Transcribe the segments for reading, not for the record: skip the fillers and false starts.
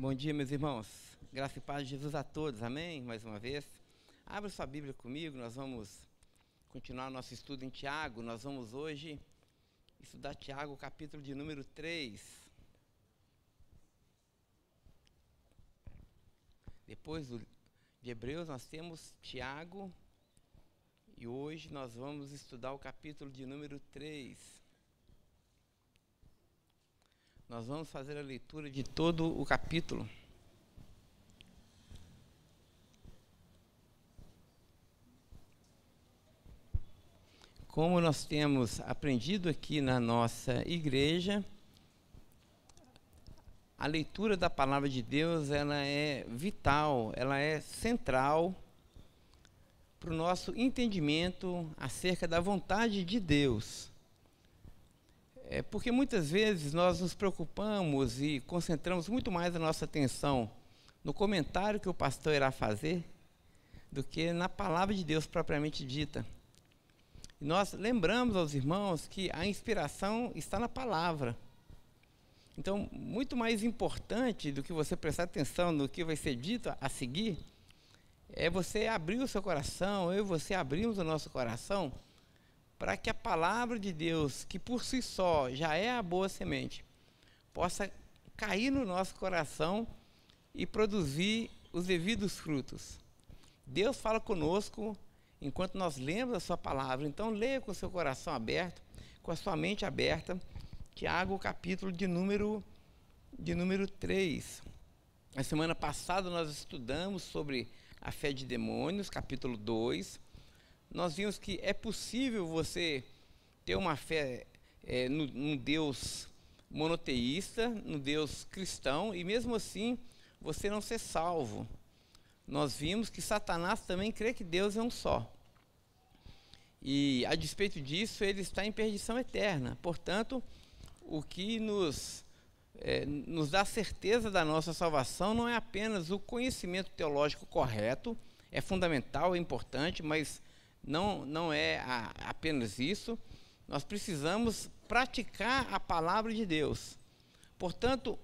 Bom dia, meus irmãos. Graça e paz de Jesus a todos. Amém? Mais uma vez. Abra sua Bíblia comigo. Nós vamos continuar nosso estudo em Tiago. Nós vamos hoje estudar Tiago, capítulo de número 3. Depois de Hebreus, nós temos Tiago. E hoje nós vamos estudar o capítulo de número 3. Nós vamos fazer a leitura de todo o capítulo. Como nós temos aprendido aqui na nossa igreja, a leitura da palavra de Deus, ela é vital, ela é central para o nosso entendimento acerca da vontade de Deus. Porque muitas vezes nós nos preocupamos e concentramos muito mais a nossa atenção no comentário que o pastor irá fazer do que na palavra de Deus propriamente dita. E nós lembramos aos irmãos que a inspiração está na palavra. Então, muito mais importante do que você prestar atenção no que vai ser dito a seguir, é você abrir o seu coração, eu e você abrimos o nosso coração, para que a palavra de Deus, que por si só já é a boa semente, possa cair no nosso coração e produzir os devidos frutos. Deus fala conosco enquanto nós lemos a sua palavra. Então leia com o seu coração aberto, com a sua mente aberta, Tiago, capítulo de número 3. Na semana passada nós estudamos sobre a fé de demônios, capítulo 2. Nós vimos que é possível você ter uma fé num Deus monoteísta, no Deus cristão, e mesmo assim você não ser salvo. Nós vimos que Satanás também crê que Deus é um só. E a despeito disso, ele está em perdição eterna. Portanto, o que nos dá certeza da nossa salvação não é apenas o conhecimento teológico correto, é fundamental, é importante, mas não é apenas isso. Nós precisamos praticar a palavra de Deus. Portanto,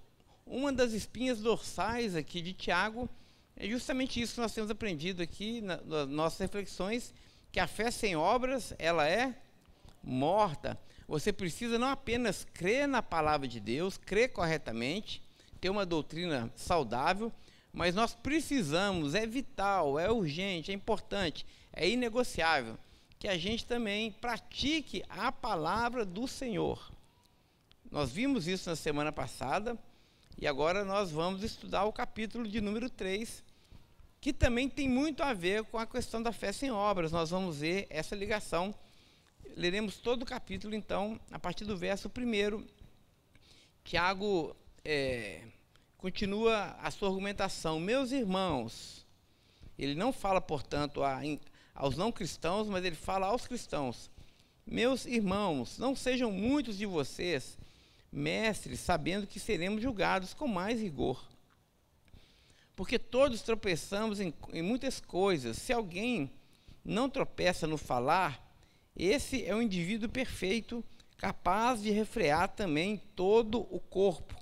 uma das espinhas dorsais aqui de Tiago é justamente isso que nós temos aprendido aqui nas nossas reflexões, que a fé sem obras, ela é morta. Você precisa não apenas crer na palavra de Deus, crer corretamente, ter uma doutrina saudável, mas nós precisamos, é vital, é urgente, é importante, é inegociável, que a gente também pratique a palavra do Senhor. Nós vimos isso na semana passada, e agora nós vamos estudar o capítulo de número 3, que também tem muito a ver com a questão da fé sem obras. Nós vamos ver essa ligação. Leremos todo o capítulo, então, a partir do verso 1. Tiago continua a sua argumentação. Meus irmãos, ele não fala, portanto, aos não cristãos, mas ele fala aos cristãos. Meus irmãos, não sejam muitos de vocês mestres, sabendo que seremos julgados com mais rigor. Porque todos tropeçamos em muitas coisas. Se alguém não tropeça no falar, esse é um indivíduo perfeito, capaz de refrear também todo o corpo.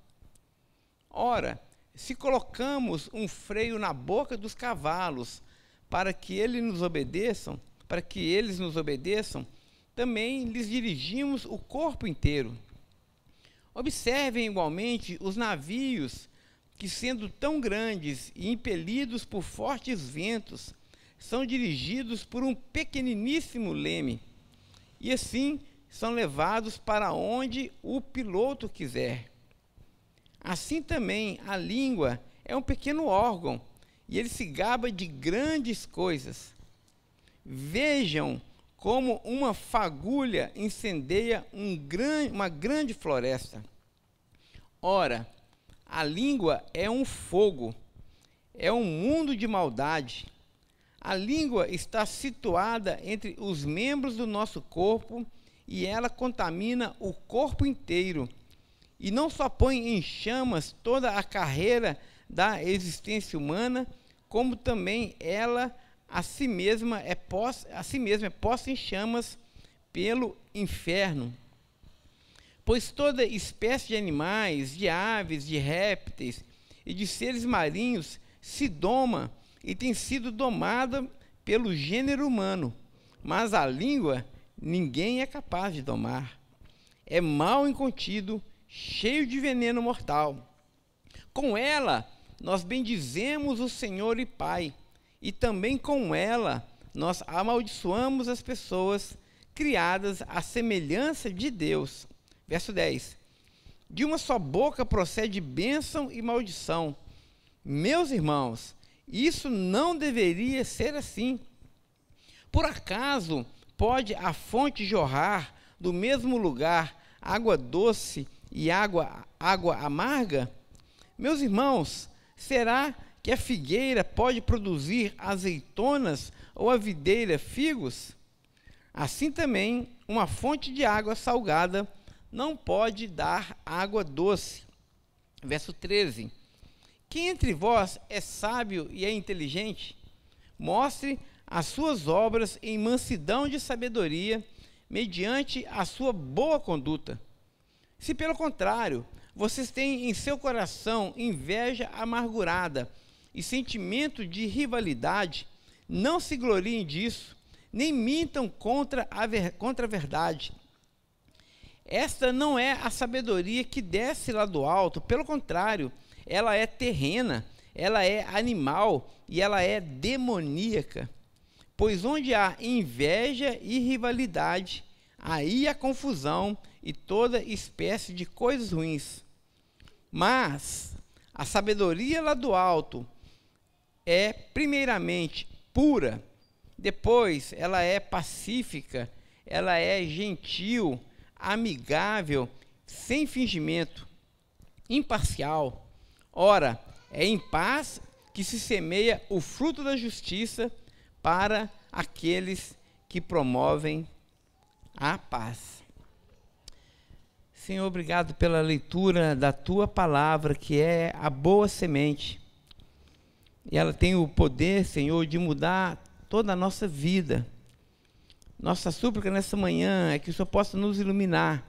Ora, se colocamos um freio na boca dos cavalos para que eles nos obedeçam, também lhes dirigimos o corpo inteiro. Observem igualmente os navios que, sendo tão grandes e impelidos por fortes ventos, são dirigidos por um pequeniníssimo leme, e assim são levados para onde o piloto quiser. Assim também a língua é um pequeno órgão, e ele se gaba de grandes coisas. Vejam como uma fagulha incendeia uma grande floresta. Ora, a língua é um fogo, é um mundo de maldade. A língua está situada entre os membros do nosso corpo e ela contamina o corpo inteiro. E não só põe em chamas toda a carreira da existência humana, como também ela a si mesma é posta em chamas pelo inferno. Pois toda espécie de animais, de aves, de répteis e de seres marinhos se doma e tem sido domada pelo gênero humano, mas a língua ninguém é capaz de domar. É mal incontido, cheio de veneno mortal. Com ela nós bendizemos o Senhor e Pai, e também com ela nós amaldiçoamos as pessoas criadas à semelhança de Deus. Verso 10. De uma só boca procede bênção e maldição. Meus irmãos, isso não deveria ser assim. Por acaso pode a fonte jorrar do mesmo lugar água doce e água amarga? Meus irmãos, será que a figueira pode produzir azeitonas ou a videira figos? Assim também, uma fonte de água salgada não pode dar água doce. Verso 13. Quem entre vós é sábio e é inteligente? Mostre as suas obras em mansidão de sabedoria, mediante a sua boa conduta. Se, pelo contrário, vocês têm em seu coração inveja amargurada e sentimento de rivalidade, não se gloriem disso, nem mintam contra a verdade. Esta não é a sabedoria que desce lá do alto, pelo contrário, ela é terrena, ela é animal e ela é demoníaca. Pois onde há inveja e rivalidade, aí há confusão e toda espécie de coisas ruins. Mas a sabedoria lá do alto é primeiramente pura, depois ela é pacífica, ela é gentil, amigável, sem fingimento, imparcial. Ora, é em paz que se semeia o fruto da justiça para aqueles que promovem a paz. Senhor, obrigado pela leitura da Tua palavra, que é a boa semente. E ela tem o poder, Senhor, de mudar toda a nossa vida. Nossa súplica nessa manhã é que o Senhor possa nos iluminar,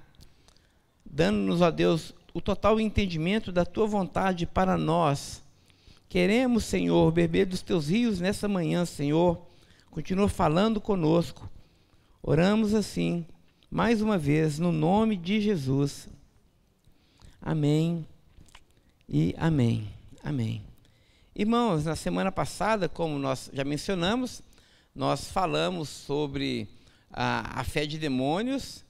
dando-nos, ó Deus, o total entendimento da Tua vontade para nós. Queremos, Senhor, beber dos Teus rios nessa manhã, Senhor. Continua falando conosco. Oramos assim, mais uma vez, no nome de Jesus. Amém e amém. Amém. Irmãos, na semana passada, como nós já mencionamos, nós falamos sobre a fé de demônios,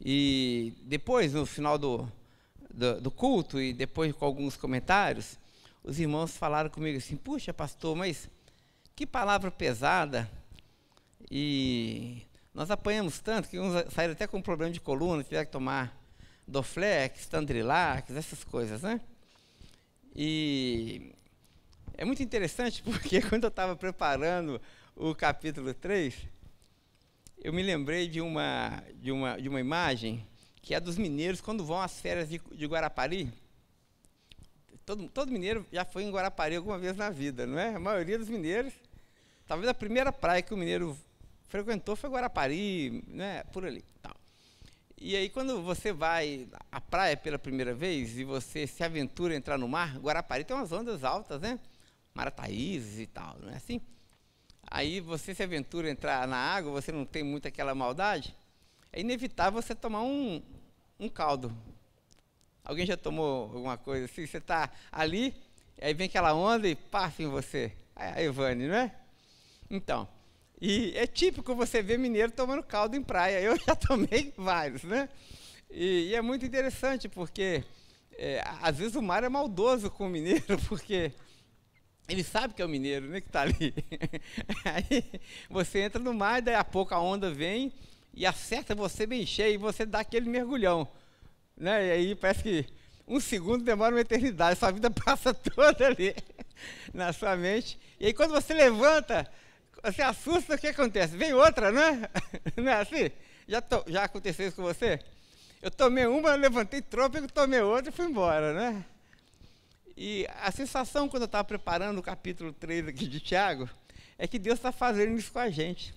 e depois, no final do culto, e depois com alguns comentários, os irmãos falaram comigo assim: puxa, pastor, mas que palavra pesada. E nós apanhamos tanto que uns saíram até com problema de coluna, tiveram que tomar Doflex, Tandrilax, essas coisas, né? E é muito interessante porque quando eu estava preparando o capítulo 3, eu me lembrei de uma imagem que é dos mineiros quando vão às férias de Guarapari. Todo mineiro já foi em Guarapari alguma vez na vida, não é? A maioria dos mineiros, talvez a primeira praia que o mineiro frequentou foi Guarapari, né? Por ali, tal. E aí, quando você vai à praia pela primeira vez e você se aventura a entrar no mar, Guarapari tem umas ondas altas, né? Marataízes e tal, não é assim? Aí você se aventura a entrar na água, você não tem muito aquela maldade, é inevitável você tomar um caldo. Alguém já tomou alguma coisa assim? Você está ali, aí vem aquela onda e passa em você. A Ivane, não é? Então, e é típico você ver mineiro tomando caldo em praia. Eu já tomei vários, né? E é muito interessante, porque às vezes o mar é maldoso com o mineiro, porque ele sabe que é o mineiro, né, que está ali. Aí você entra no mar, daí a pouco a onda vem e acerta você bem cheio, e você dá aquele mergulhão, né? E aí parece que um segundo demora uma eternidade, sua vida passa toda ali na sua mente. E aí quando você levanta, você assusta, o que acontece? Vem outra, né? Não é assim? Já aconteceu isso com você? Eu tomei uma, levantei trôpego, tomei outra e fui embora, né? E a sensação quando eu estava preparando o capítulo 3 aqui de Tiago, é que Deus está fazendo isso com a gente.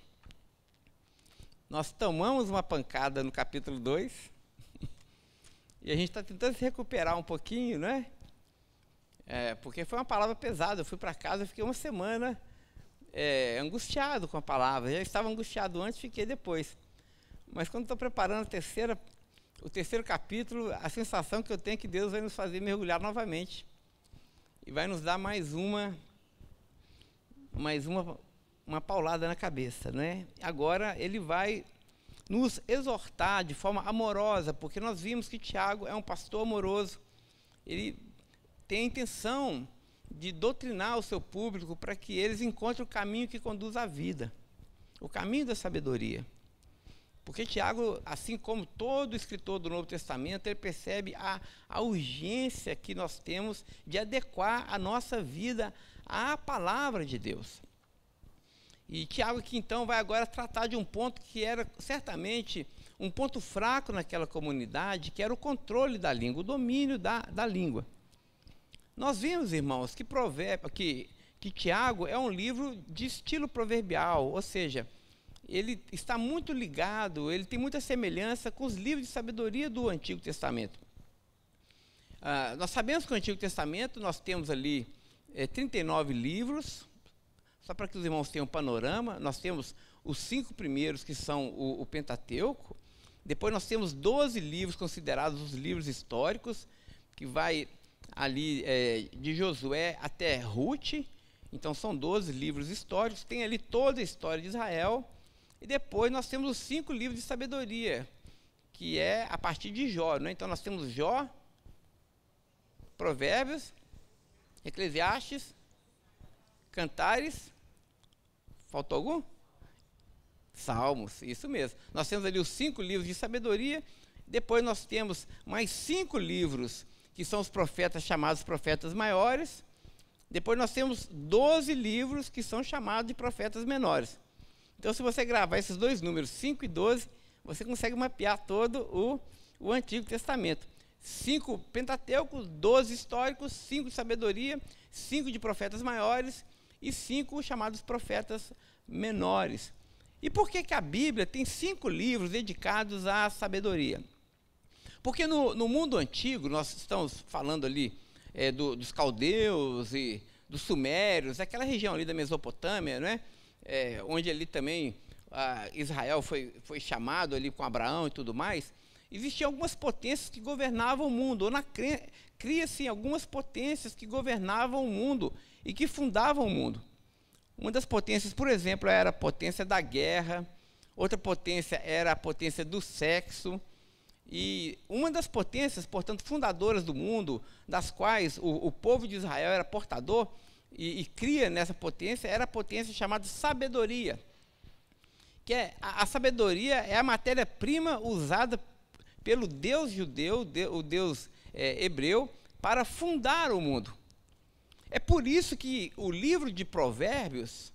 Nós tomamos uma pancada no capítulo 2, e a gente está tentando se recuperar um pouquinho, né? porque foi uma palavra pesada. Eu fui para casa, eu fiquei uma semana angustiado com a palavra. Já estava angustiado antes, fiquei depois. Mas quando estou preparando o terceiro capítulo, a sensação que eu tenho é que Deus vai nos fazer mergulhar novamente. E vai nos dar mais uma paulada na cabeça, né? Agora ele vai nos exortar de forma amorosa, porque nós vimos que Tiago é um pastor amoroso. Ele tem a intenção de doutrinar o seu público para que eles encontrem o caminho que conduz à vida, o caminho da sabedoria. Porque Tiago, assim como todo escritor do Novo Testamento, ele percebe a urgência que nós temos de adequar a nossa vida à palavra de Deus. E Tiago aqui então vai agora tratar de um ponto que era certamente um ponto fraco naquela comunidade, que era o controle da língua, o domínio da língua. Nós vimos, irmãos, que Tiago é um livro de estilo proverbial, ou seja, ele está muito ligado, ele tem muita semelhança com os livros de sabedoria do Antigo Testamento. Nós sabemos que no Antigo Testamento nós temos ali 39 livros. Só para que os irmãos tenham um panorama, nós temos os 5 primeiros, que são o Pentateuco. Depois nós temos 12 livros considerados os livros históricos, que vai ali de Josué até Rute. Então são 12 livros históricos, tem ali toda a história de Israel. E depois nós temos os 5 livros de sabedoria, que é a partir de Jó, né? Então nós temos Jó, Provérbios, Eclesiastes, Cantares. Faltou algum? Salmos, isso mesmo. Nós temos ali os 5 livros de sabedoria. Depois nós temos mais 5 livros, que são os profetas chamados profetas maiores. Depois nós temos 12 livros, que são chamados de profetas menores. Então, se você gravar esses dois números, 5 e 12, você consegue mapear todo o Antigo Testamento. 5 Pentateucos, 12 históricos, 5 de sabedoria, 5 de profetas maiores e 5 chamados profetas menores. E por que a Bíblia tem 5 livros dedicados à sabedoria? Porque no mundo antigo, nós estamos falando ali dos caldeus e dos sumérios, aquela região ali da Mesopotâmia, né? Onde ali também Israel foi chamado ali com Abraão e tudo mais. Existiam algumas potências que governavam o mundo, cria-se algumas potências que governavam o mundo e que fundavam o mundo. Uma das potências, por exemplo, era a potência da guerra, outra potência era a potência do sexo, e uma das potências, portanto, fundadoras do mundo, das quais o povo de Israel era portador e cria nessa potência, era a potência chamada sabedoria, que a sabedoria é a matéria-prima usada pelo Deus judeu, o Deus hebreu, para fundar o mundo. É por isso que o livro de Provérbios,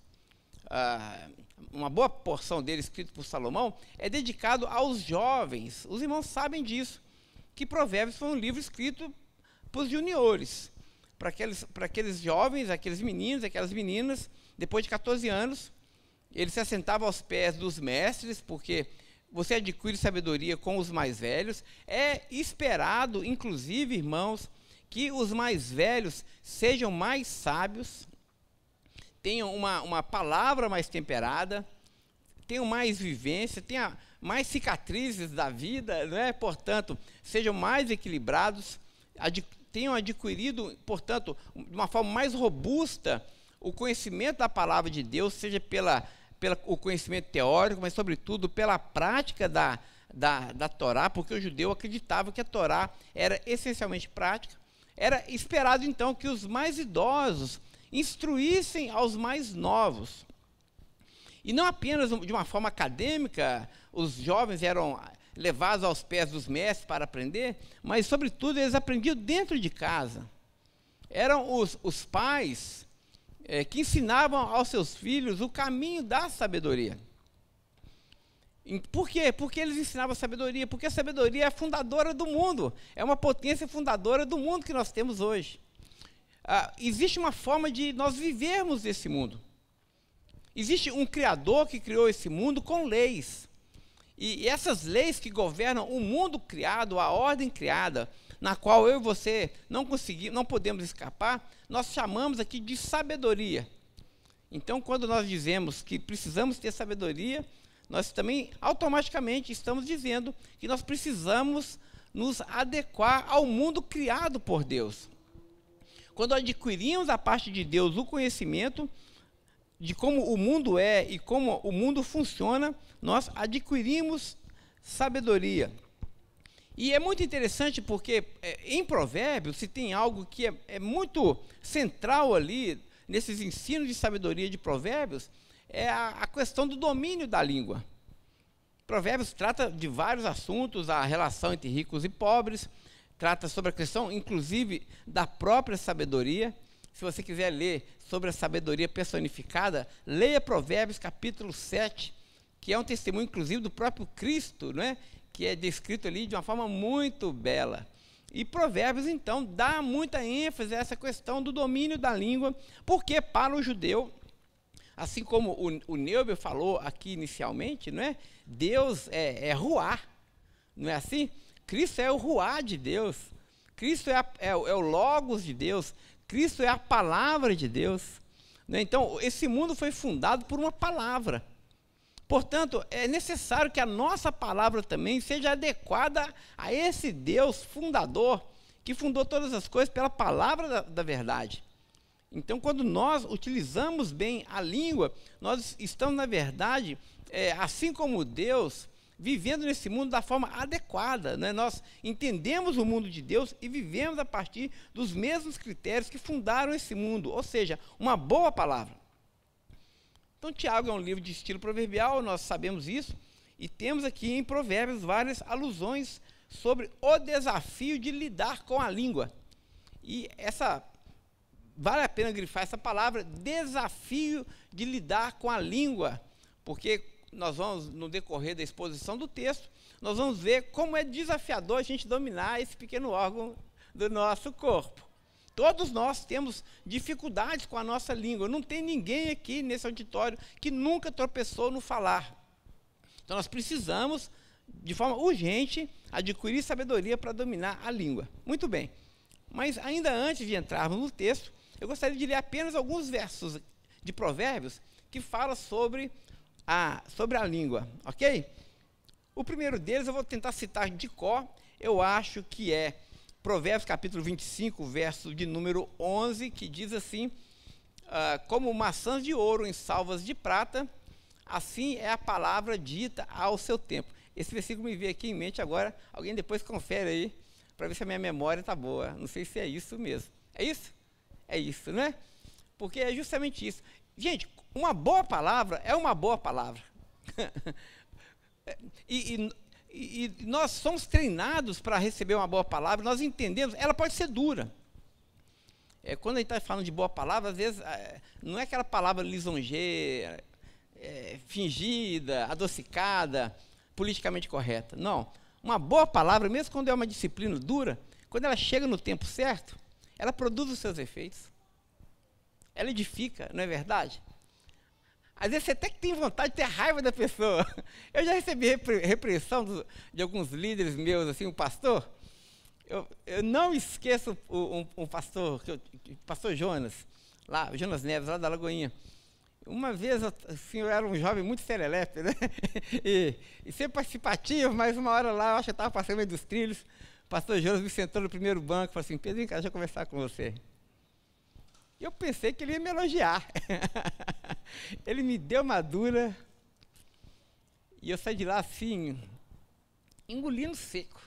uma boa porção dele escrito por Salomão, é dedicado aos jovens. Os irmãos sabem disso, que Provérbios foi um livro escrito para os juniores, para aqueles jovens, aqueles meninos, aquelas meninas, depois de 14 anos, eles se assentavam aos pés dos mestres, porque você adquire sabedoria com os mais velhos. É esperado, inclusive, irmãos, que os mais velhos sejam mais sábios, tenham uma palavra mais temperada, tenham mais vivência, tenham mais cicatrizes da vida, né? Portanto, sejam mais equilibrados, tenham adquirido, portanto, de uma forma mais robusta, o conhecimento da palavra de Deus, seja pelo conhecimento teórico, mas, sobretudo, pela prática da Torá, porque o judeu acreditava que a Torá era essencialmente prática. Era esperado, então, que os mais idosos instruíssem aos mais novos. E não apenas de uma forma acadêmica, os jovens eram levados aos pés dos mestres para aprender, mas, sobretudo, eles aprendiam dentro de casa. Eram os pais que ensinavam aos seus filhos o caminho da sabedoria. Por quê? Porque eles ensinavam a sabedoria, porque a sabedoria é a fundadora do mundo, é uma potência fundadora do mundo que nós temos hoje. Existe uma forma de nós vivermos esse mundo. Existe um Criador que criou esse mundo com leis. E essas leis que governam o mundo criado, a ordem criada, na qual eu e você não podemos escapar, nós chamamos aqui de sabedoria. Então, quando nós dizemos que precisamos ter sabedoria, nós também automaticamente estamos dizendo que nós precisamos nos adequar ao mundo criado por Deus. Quando adquirimos da parte de Deus o conhecimento de como o mundo é e como o mundo funciona, nós adquirimos sabedoria. E é muito interessante porque em Provérbios se tem algo que é muito central ali, nesses ensinos de sabedoria de Provérbios, é a questão do domínio da língua. Provérbios trata de vários assuntos, a relação entre ricos e pobres, trata sobre a questão, inclusive, da própria sabedoria. Se você quiser ler sobre a sabedoria personificada, leia Provérbios capítulo 7, que é um testemunho, inclusive, do próprio Cristo, né? Que é descrito ali de uma forma muito bela. E Provérbios, então, dá muita ênfase a essa questão do domínio da língua, porque para o judeu, assim como o Neubel falou aqui inicialmente, não é? Deus é ruá, não é assim? Cristo é o ruá de Deus, Cristo é o logos de Deus, Cristo é a palavra de Deus. Né? Então, esse mundo foi fundado por uma palavra. Portanto, é necessário que a nossa palavra também seja adequada a esse Deus fundador, que fundou todas as coisas pela palavra da verdade. Então, quando nós utilizamos bem a língua, nós estamos, na verdade, assim como Deus, vivendo nesse mundo da forma adequada. Né? Nós entendemos o mundo de Deus e vivemos a partir dos mesmos critérios que fundaram esse mundo, ou seja, uma boa palavra. Então, Tiago é um livro de estilo proverbial, nós sabemos isso, e temos aqui em Provérbios várias alusões sobre o desafio de lidar com a língua. E vale a pena grifar essa palavra, desafio de lidar com a língua, porque nós vamos, no decorrer da exposição do texto, nós vamos ver como é desafiador a gente dominar esse pequeno órgão do nosso corpo. Todos nós temos dificuldades com a nossa língua. Não tem ninguém aqui nesse auditório que nunca tropeçou no falar. Então, nós precisamos, de forma urgente, adquirir sabedoria para dominar a língua. Muito bem. Mas, ainda antes de entrarmos no texto, eu gostaria de ler apenas alguns versos de Provérbios que falam sobre a língua. Ok? O primeiro deles eu vou tentar citar de cor. Eu acho que é Provérbios capítulo 25, verso de número 11, que diz assim: como maçãs de ouro em salvas de prata, assim é a palavra dita ao seu tempo. Esse versículo me veio aqui em mente agora, alguém depois confere aí, para ver se a minha memória está boa. Não sei se é isso mesmo. É isso? É isso, né? Porque é justamente isso. Gente, uma boa palavra é uma boa palavra. E nós somos treinados para receber uma boa palavra, nós entendemos, ela pode ser dura. Quando a gente está falando de boa palavra, às vezes, não é aquela palavra lisonjeira, fingida, adocicada, politicamente correta. Não. Uma boa palavra, mesmo quando é uma disciplina dura, quando ela chega no tempo certo, ela produz os seus efeitos. Ela edifica, não é verdade? Às vezes você até que tem vontade de ter raiva da pessoa. Eu já recebi repreensão de alguns líderes meus, assim, um pastor. Eu não esqueço um pastor, pastor Jonas, lá, Jonas Neves, lá da Lagoinha. Uma vez, assim, eu era um jovem muito serelepe, né? E sempre participativo, mas uma hora lá, eu acho que eu estava passando meio dos trilhos, o pastor Jonas me sentou no primeiro banco e falou assim: Pedrinho, deixa eu conversar com você. Eu pensei que ele ia me elogiar. Ele me deu uma dura e eu saí de lá assim, engolindo seco.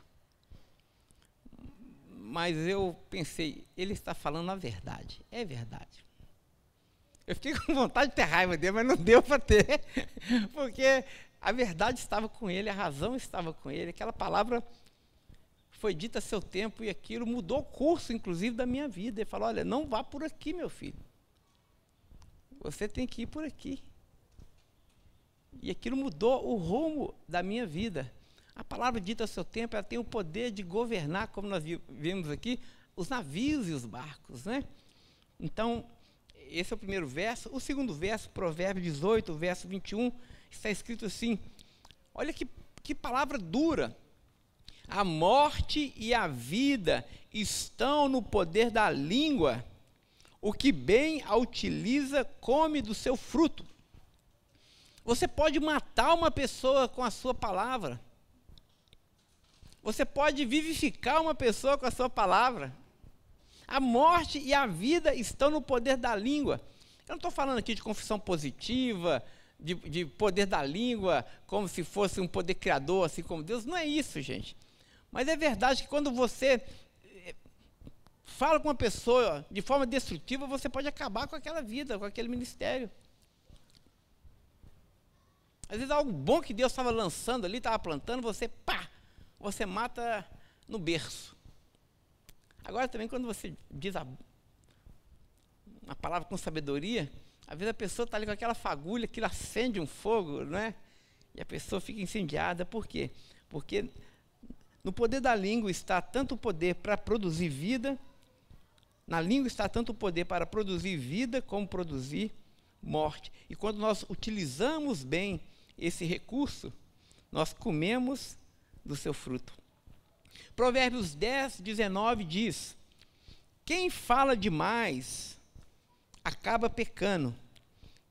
Mas eu pensei, ele está falando a verdade. É verdade. Eu fiquei com vontade de ter raiva dele, mas não deu para ter. Porque a verdade estava com ele, a razão estava com ele. Aquela palavra foi dita a seu tempo e aquilo mudou o curso, inclusive, da minha vida. Ele falou: olha, não vá por aqui, meu filho. Você tem que ir por aqui. E aquilo mudou o rumo da minha vida. A palavra dita a seu tempo, ela tem o poder de governar, como nós vimos aqui, os navios e os barcos, né? Então, esse é o primeiro verso. O segundo verso, Provérbios 18, verso 21, está escrito assim: olha que palavra dura. A morte e a vida estão no poder da língua. O que bem a utiliza, come do seu fruto. Você pode matar uma pessoa com a sua palavra. Você pode vivificar uma pessoa com a sua palavra. A morte e a vida estão no poder da língua. Eu não estou falando aqui de confissão positiva, de poder da língua, como se fosse um poder criador, assim como Deus. Não é isso, gente. Mas é verdade que quando você fala com uma pessoa de forma destrutiva, você pode acabar com aquela vida, com aquele ministério. Às vezes algo bom que Deus estava lançando ali, estava plantando, você mata no berço. Agora também quando você diz uma palavra com sabedoria, às vezes a pessoa está ali com aquela fagulha, aquilo acende um fogo, não é? E a pessoa fica incendiada. Por quê? Porque no poder da língua está tanto o poder para produzir vida, na língua está tanto o poder para produzir vida como produzir morte. E quando nós utilizamos bem esse recurso, nós comemos do seu fruto. Provérbios 10, 19 diz: quem fala demais acaba pecando.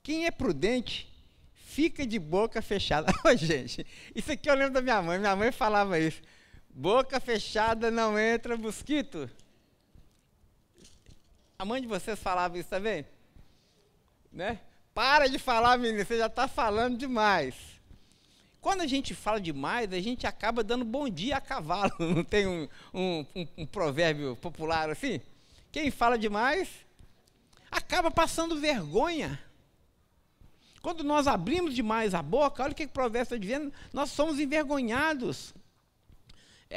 Quem é prudente fica de boca fechada. Oh, gente, isso aqui eu lembro da minha mãe. Minha mãe falava isso. Boca fechada não entra mosquito. A mãe de vocês falava isso também? Né? Para de falar, menino, você já está falando demais. Quando a gente fala demais, a gente acaba dando bom dia a cavalo. Não tem um provérbio popular assim? Quem fala demais acaba passando vergonha. Quando nós abrimos demais a boca, olha o que o provérbio está dizendo, nós somos envergonhados.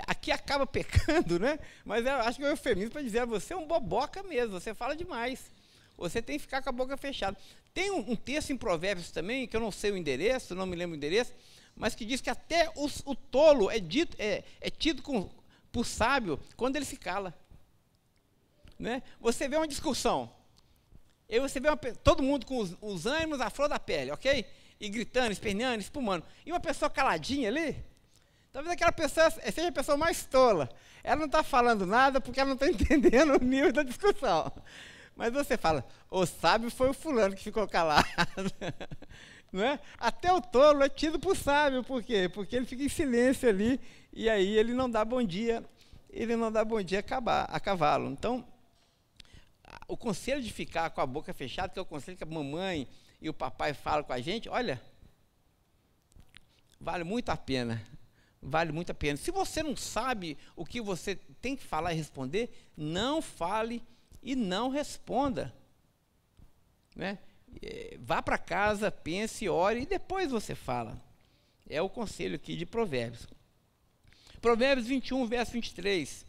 Aqui acaba pecando, né? Mas eu acho que é um eufemismo para dizer, você é um boboca mesmo, você fala demais. Você tem que ficar com a boca fechada. Tem um texto em Provérbios também, que eu não sei o endereço, não me lembro o endereço, mas que diz que até o tolo é tido por sábio quando ele se cala. Né? Você vê uma discussão, e você vê todo mundo com os ânimos à flor da pele, ok? E gritando, esperneando, espumando. E uma pessoa caladinha ali, talvez aquela pessoa seja a pessoa mais tola. Ela não está falando nada porque ela não está entendendo o nível da discussão. Mas você fala, o sábio foi o fulano que ficou calado. Não é? Até o tolo é tido por sábio. Por quê? Porque ele fica em silêncio ali e aí ele não dá bom dia. Ele não dá bom dia a cavalo. Então, o conselho de ficar com a boca fechada, que é o conselho que a mamãe e o papai falam com a gente, olha, vale muito a pena. Vale muito a pena. Se você não sabe o que você tem que falar e responder, não fale e não responda. Né? Vá para casa, pense, ore e depois você fala. É o conselho aqui de Provérbios. Provérbios 21, verso 23.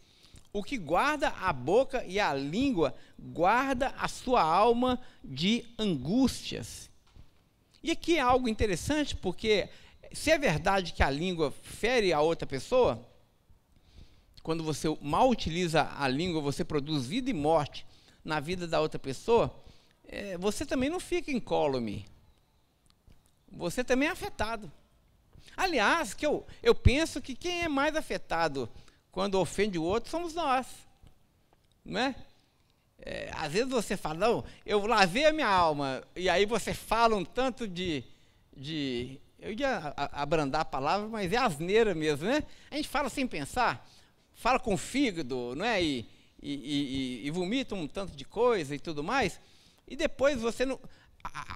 O que guarda a boca e a língua, guarda a sua alma de angústias. E aqui é algo interessante, porque se é verdade que a língua fere a outra pessoa, quando você mal utiliza a língua, você produz vida e morte na vida da outra pessoa, você também não fica incólume. Você também é afetado. Aliás, que eu penso que quem é mais afetado quando ofende o outro somos nós. Não é? Às vezes você fala, não, eu lavei a minha alma, e aí você fala um tanto eu ia abrandar a palavra, mas é asneira mesmo, né? A gente fala sem pensar, fala com o fígado, não é? E vomita um tanto de coisa e tudo mais, e depois você não...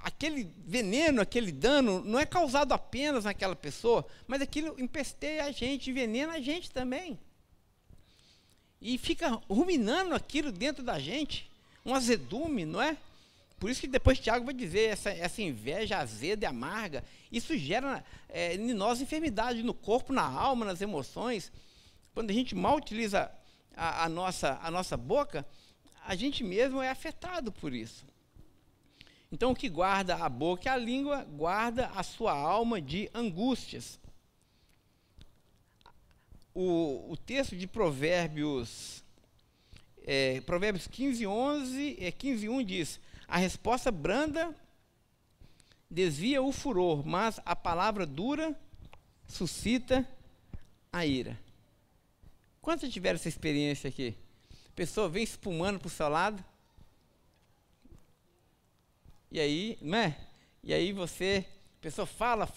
Aquele veneno, aquele dano, não é causado apenas naquela pessoa, mas aquilo empesteia a gente, envenena a gente também. E fica ruminando aquilo dentro da gente, um azedume, não é? Por isso que depois Tiago vai dizer, essa inveja azeda e amarga, isso gera em nós enfermidade no corpo, na alma, nas emoções. Quando a gente mal utiliza a nossa boca, a gente mesmo é afetado por isso. Então, o que guarda a boca e a língua, guarda a sua alma de angústias. O texto de Provérbios, Provérbios 15:1 diz, a resposta branda desvia o furor, mas a palavra dura suscita a ira. Quantos tiveram essa experiência aqui? A pessoa vem espumando para o seu lado, e aí, né? E aí a pessoa fala,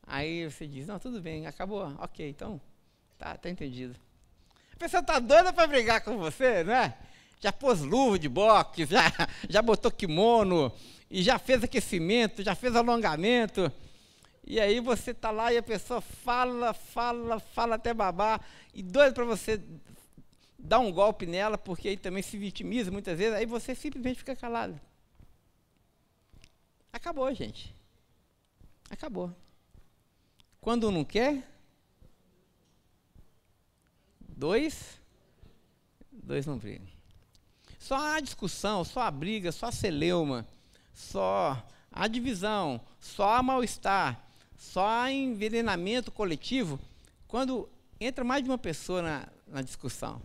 aí você diz, não, tudo bem, acabou, ok, então, tá entendido. A pessoa tá doida para brigar com você, né? Já pôs luva de boxe, já botou kimono, e já fez aquecimento, já fez alongamento, e aí você tá lá e a pessoa fala até babar, e doido para você dar um golpe nela, porque aí também se vitimiza muitas vezes, aí você simplesmente fica calado. Acabou, gente. Acabou. Quando não quer, dois não brigam. Só a discussão, só a briga, só a celeuma, só a divisão, só a mal-estar, só a envenenamento coletivo, quando entra mais de uma pessoa na discussão.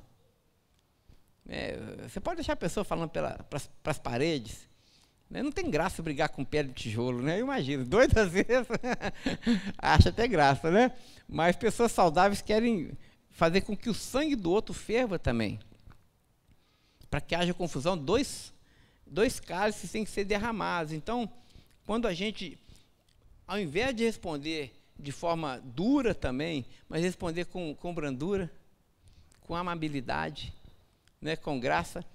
Você pode deixar a pessoa falando para as paredes, né? Não tem graça brigar com pedra de tijolo, né? Eu imagino, doidas vezes acha até graça, né? Mas pessoas saudáveis querem fazer com que o sangue do outro ferva também. Para que haja confusão, dois cálices têm que ser derramados. Então, quando a gente, ao invés de responder de forma dura também, mas responder com brandura, com amabilidade, né, com graça,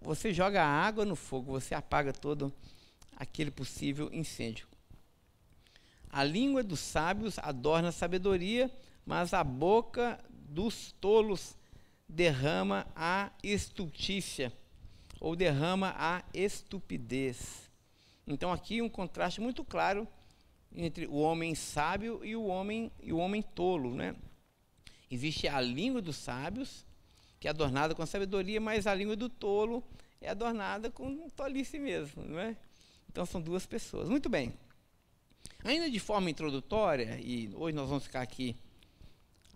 você joga água no fogo, você apaga todo aquele possível incêndio. A língua dos sábios adorna a sabedoria, mas a boca dos tolos derrama a estultícia, ou derrama a estupidez. Então aqui um contraste muito claro entre o homem sábio e o homem tolo, né? Existe a língua dos sábios, que é adornada com sabedoria, mas a língua do tolo é adornada com tolice mesmo, não é? Então são duas pessoas. Muito bem. Ainda de forma introdutória, e hoje nós vamos ficar aqui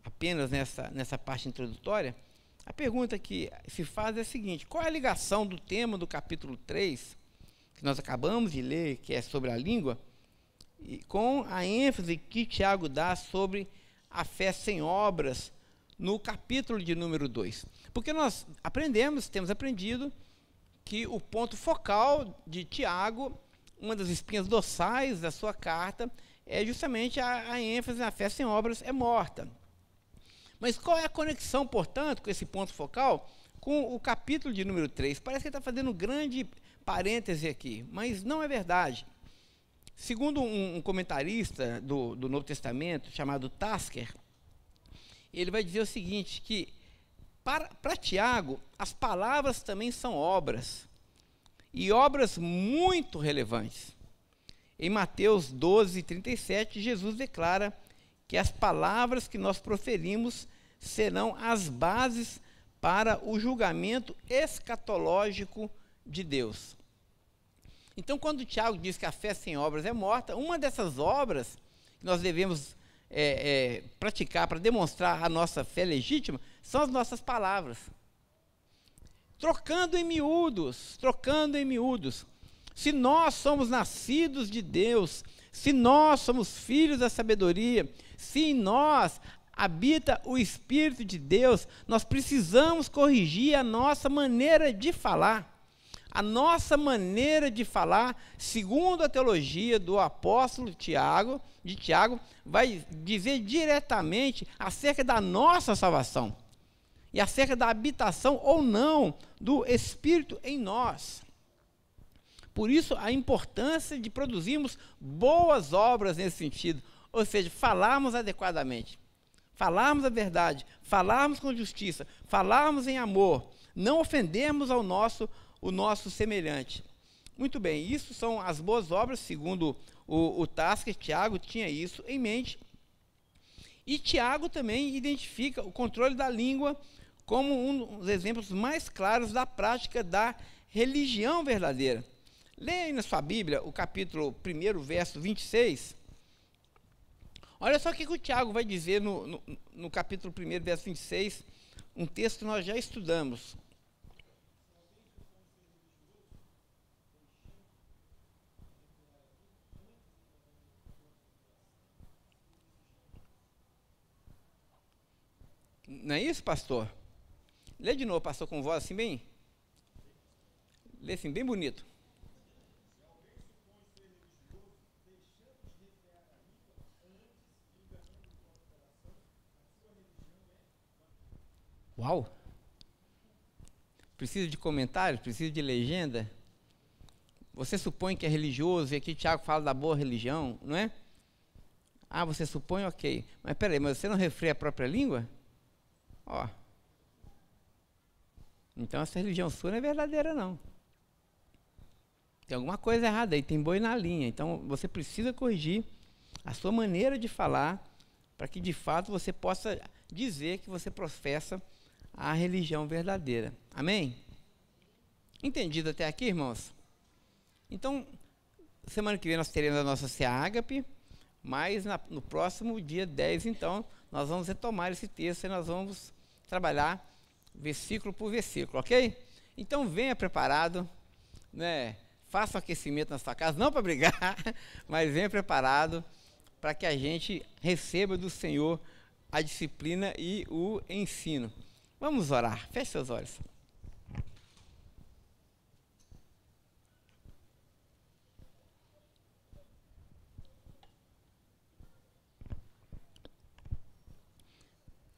apenas nessa parte introdutória, a pergunta que se faz é a seguinte: qual é a ligação do tema do capítulo 3, que nós acabamos de ler, que é sobre a língua, com a ênfase que Tiago dá sobre a fé sem obras no capítulo de número 2? Porque nós temos aprendido que o ponto focal de Tiago, uma das espinhas dorsais da sua carta, é justamente a ênfase na fé sem obras é morta. Mas qual é a conexão, portanto, com esse ponto focal, com o capítulo de número 3? Parece que ele está fazendo um grande parêntese aqui, mas não é verdade. Segundo um comentarista do Novo Testamento, chamado Tasker, ele vai dizer o seguinte, que para Tiago, as palavras também são obras, e obras muito relevantes. Em Mateus 12:37, Jesus declara que as palavras que nós proferimos serão as bases para o julgamento escatológico de Deus. Então, quando Tiago diz que a fé sem obras é morta, uma dessas obras que nós devemos praticar para demonstrar a nossa fé legítima são as nossas palavras. Trocando em miúdos. Se nós somos nascidos de Deus, se nós somos filhos da sabedoria, se em nós habita o Espírito de Deus, nós precisamos corrigir a nossa maneira de falar. A nossa maneira de falar, segundo a teologia do apóstolo Tiago, vai dizer diretamente acerca da nossa salvação e acerca da habitação ou não do Espírito em nós. Por isso, a importância de produzirmos boas obras nesse sentido, ou seja, falarmos adequadamente, falarmos a verdade, falarmos com justiça, falarmos em amor, não ofendermos o nosso semelhante. Muito bem, isso são as boas obras, segundo o Tasker. Tiago tinha isso em mente. E Tiago também identifica o controle da língua como um dos exemplos mais claros da prática da religião verdadeira. Leia aí na sua Bíblia o capítulo 1, verso 26. Olha só o que o Tiago vai dizer no capítulo 1, verso 26, um texto que nós já estudamos. Não é isso, pastor? Lê de novo, pastor, com voz assim bem... Lê assim, bem bonito. Uau! Precisa de comentário? Precisa de legenda? Você supõe que é religioso, e aqui Tiago fala da boa religião, não é? Ah, você supõe, ok. Mas peraí, mas você não refreia a própria língua? Ó. Então essa religião sua não é verdadeira, não. Tem alguma coisa errada aí, tem boi na linha. Então você precisa corrigir a sua maneira de falar, para que de fato você possa dizer que você professa a religião verdadeira. Amém? Entendido até aqui, irmãos? Então, semana que vem nós teremos a nossa CA Ágape, mas no próximo dia 10, então, nós vamos retomar esse texto e nós vamos trabalhar versículo por versículo, ok? Então, venha preparado, né? Faça um aquecimento na sua casa, não para brigar, mas venha preparado para que a gente receba do Senhor a disciplina e o ensino. Vamos orar. Feche seus olhos.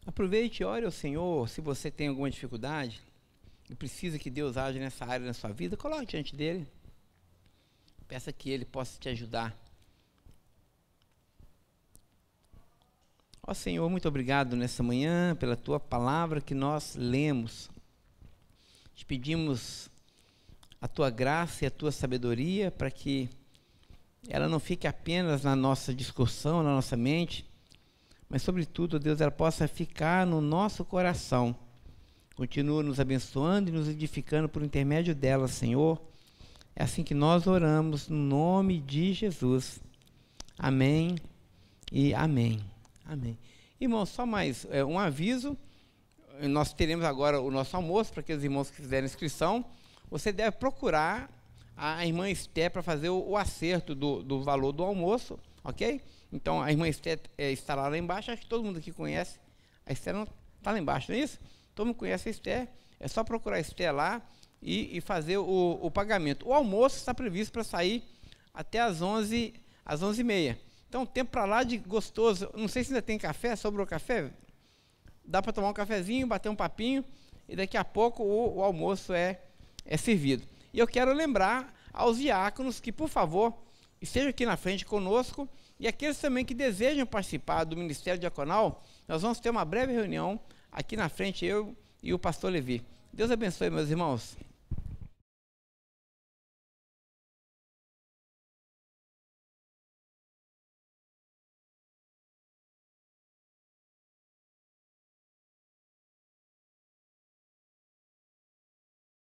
Aproveite e ore ao Senhor. Se você tem alguma dificuldade e precisa que Deus age nessa área na sua vida, coloque diante dele. Peça que Ele possa te ajudar. Ó Senhor, muito obrigado nessa manhã pela Tua palavra que nós lemos. Te pedimos a Tua graça e a Tua sabedoria para que ela não fique apenas na nossa discussão, na nossa mente, mas sobretudo, Deus, ela possa ficar no nosso coração. Continua nos abençoando e nos edificando por intermédio dela, Senhor. É assim que nós oramos, no nome de Jesus. Amém e amém. Amém. Irmãos, só mais um aviso. Nós teremos agora o nosso almoço, para aqueles irmãos que fizeram inscrição. Você deve procurar a irmã Esté para fazer o acerto do valor do almoço, ok? Então, a irmã Esté estará lá embaixo. Acho que todo mundo aqui conhece. A Esté não está lá embaixo, não é isso? Todo mundo conhece a Esté. É só procurar a Esté lá e fazer o pagamento. O almoço está previsto para sair até às 11h30. Então, tempo para lá de gostoso. Não sei se ainda tem café, sobrou café. Dá para tomar um cafezinho, bater um papinho, e daqui a pouco o almoço é servido. E eu quero lembrar aos diáconos que, por favor, estejam aqui na frente conosco, e aqueles também que desejam participar do Ministério Diaconal, nós vamos ter uma breve reunião aqui na frente, eu e o pastor Levi. Deus abençoe, meus irmãos.